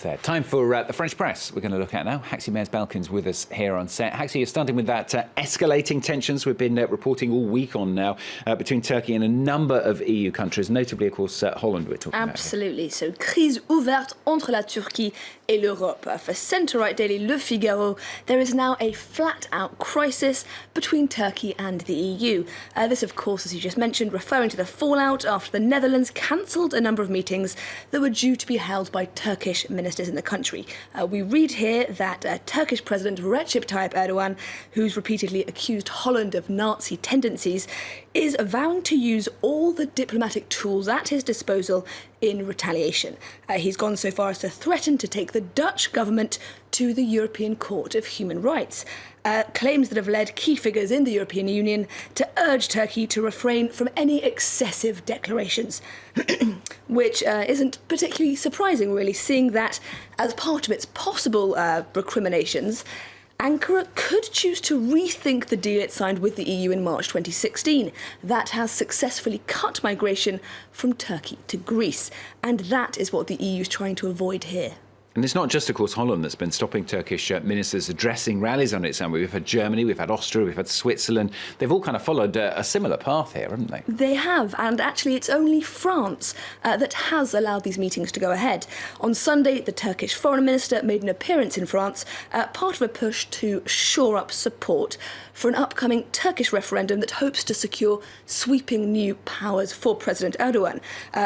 There. Time for the French press we're going to look at now. Haxi Mers-Balkin's with us here on set. Haxi, you're starting with that escalating tensions we've been reporting all week on now between Turkey and a number of EU countries, notably, of course, Holland we're talking about. Absolutely. So, crise ouverte entre la Turquie et l'Europe. For centre-right daily Le Figaro, there is now a flat-out crisis between Turkey and the EU. This, of course, as you just mentioned, referring to the fallout after the Netherlands cancelled a number of meetings that were due to be held by Turkish ministers in the country. We read here that Turkish President Recep Tayyip Erdogan, who's repeatedly accused Holland of Nazi tendencies, is vowing to use all the diplomatic tools at his disposal in retaliation. He's gone so far as to threaten to take the Dutch government to the European Court of Human Rights. Claims that have led key figures in the European Union to urge Turkey to refrain from any excessive declarations, which isn't particularly surprising, really, seeing that as part of its possible recriminations, Ankara could choose to rethink the deal it signed with the EU in March 2016 that has successfully cut migration from Turkey to Greece. And that is what the EU is trying to avoid here. And it's not just, of course, Holland that's been stopping Turkish ministers addressing rallies on its own. We've had Germany, we've had Austria, we've had Switzerland. They've all kind of followed a similar path here, haven't they? They have, and actually it's only France that has allowed these meetings to go ahead. On Sunday, the Turkish foreign minister made an appearance in France, part of a push to shore up support for an upcoming Turkish referendum that hopes to secure sweeping new powers for President Erdogan.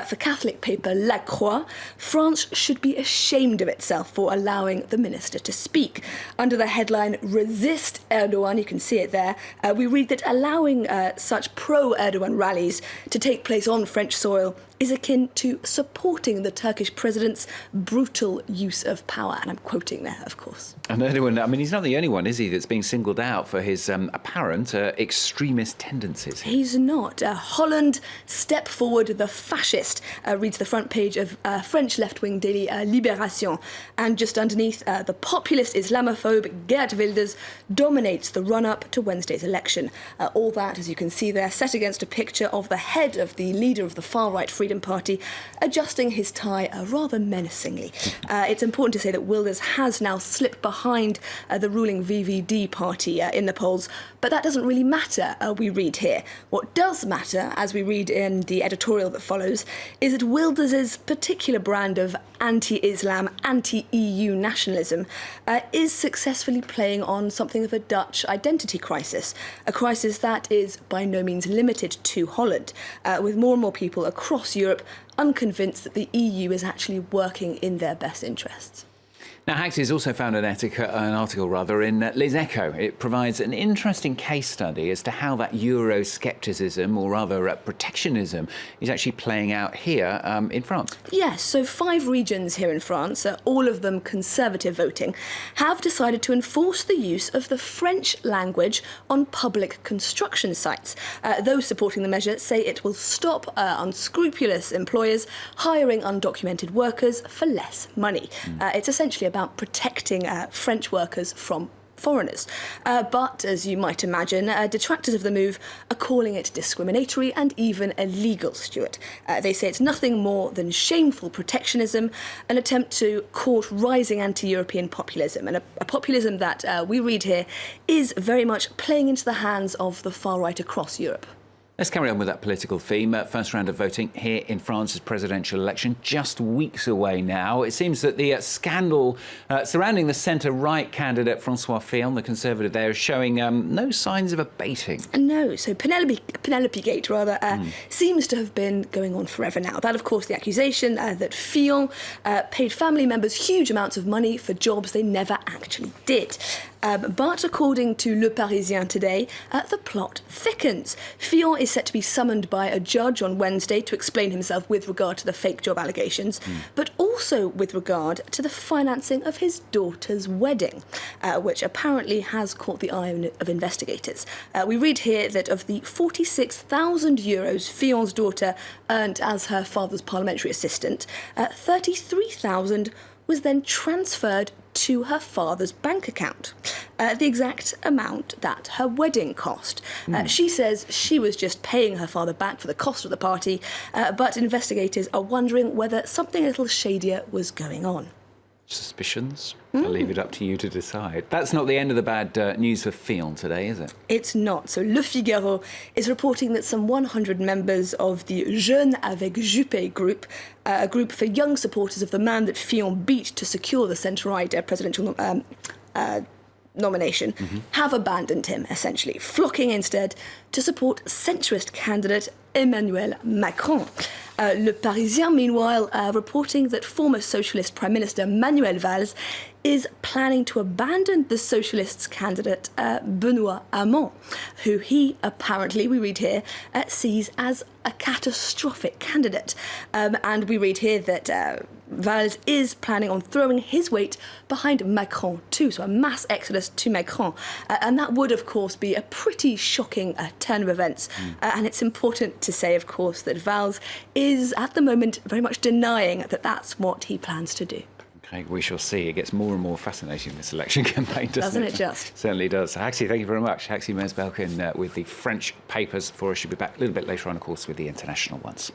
For Catholic paper La Croix, France should be ashamed of itself for allowing the minister to speak. Under the headline Resist Erdogan, you can see it there, we read that allowing such pro-Erdogan rallies to take place on French soil is akin to supporting the Turkish president's brutal use of power. And I'm quoting there, of course. And Erdogan, I mean, he's not the only one, is he, that's being singled out for his apparent extremist tendencies? He's not. Holland, step forward the fascist, reads the front page of French left-wing daily Libération. And just underneath, the populist Islamophobe Geert Wilders dominates the run-up to Wednesday's election. All that, as you can see there, set against a picture of the head of the leader of the far-right Freedom Party, adjusting his tie rather menacingly. It's important to say that Wilders has now slipped behind the ruling VVD party in the polls, but that doesn't really matter, we read here. What does matter, as we read in the editorial that follows, is that Wilders' particular brand of anti-Islam, anti-EU nationalism is successfully playing on something of a Dutch identity crisis, a crisis that is by no means limited to Holland, with more and more people across Europe unconvinced that the EU is actually working in their best interests. Now, Haxi has also found an article in Les Echos. It provides an interesting case study as to how that Euroscepticism, or rather protectionism, is actually playing out here in France. Yes, so 5 regions here in France, all of them conservative voting, have decided to enforce the use of the French language on public construction sites. Those supporting the measure say it will stop unscrupulous employers hiring undocumented workers for less money. It's essentially about protecting French workers from foreigners. But, as you might imagine, detractors of the move are calling it discriminatory and even illegal, Stuart. They say it's nothing more than shameful protectionism, an attempt to court rising anti-European populism, and a populism that, we read here, is very much playing into the hands of the far right across Europe. Let's carry on with that political theme. First round of voting here in France's presidential election, just weeks away now. It seems that the scandal surrounding the centre-right candidate François Fillon, the Conservative there, is showing no signs of abating. No, so Penelope Gate, seems to have been going on forever now. That, of course, the accusation that Fillon paid family members huge amounts of money for jobs they never actually did. But according to Le Parisien today, the plot thickens. Fillon is set to be summoned by a judge on Wednesday to explain himself with regard to the fake job allegations, but also with regard to the financing of his daughter's wedding, which apparently has caught the eye of investigators. We read here that of the 46,000 euros Fillon's daughter earned as her father's parliamentary assistant, 33,000 was then transferred to her father's bank account, the exact amount that her wedding cost. She says she was just paying her father back for the cost of the party, but investigators are wondering whether something a little shadier was going on. Suspicions? I'll leave it up to you to decide. That's not the end of the bad news for Fillon today, is it? It's not. So Le Figaro is reporting that some 100 members of the Jeunes avec Juppé group, a group for young supporters of the man that Fillon beat to secure the centre-right presidential nomination, have abandoned him, essentially, flocking instead to support centrist candidate Emmanuel Macron. Le Parisien, meanwhile, reporting that former socialist Prime Minister Manuel Valls is planning to abandon the socialists' candidate Benoît Hamon, who he apparently, we read here, sees as a catastrophic candidate. And we read here that Valls is planning on throwing his weight behind Macron too, so a mass exodus to Macron. And that would, of course, be a pretty shocking turn of events. And it's important to say, of course, that Valls is at the moment very much denying that that's what he plans to do. Okay, we shall see. It gets more and more fascinating, this election campaign, doesn't it just? Certainly does. Haxi, thank you very much. Haxi Mezbalkin with the French papers for us. She'll be back a little bit later on, of course, with the international ones.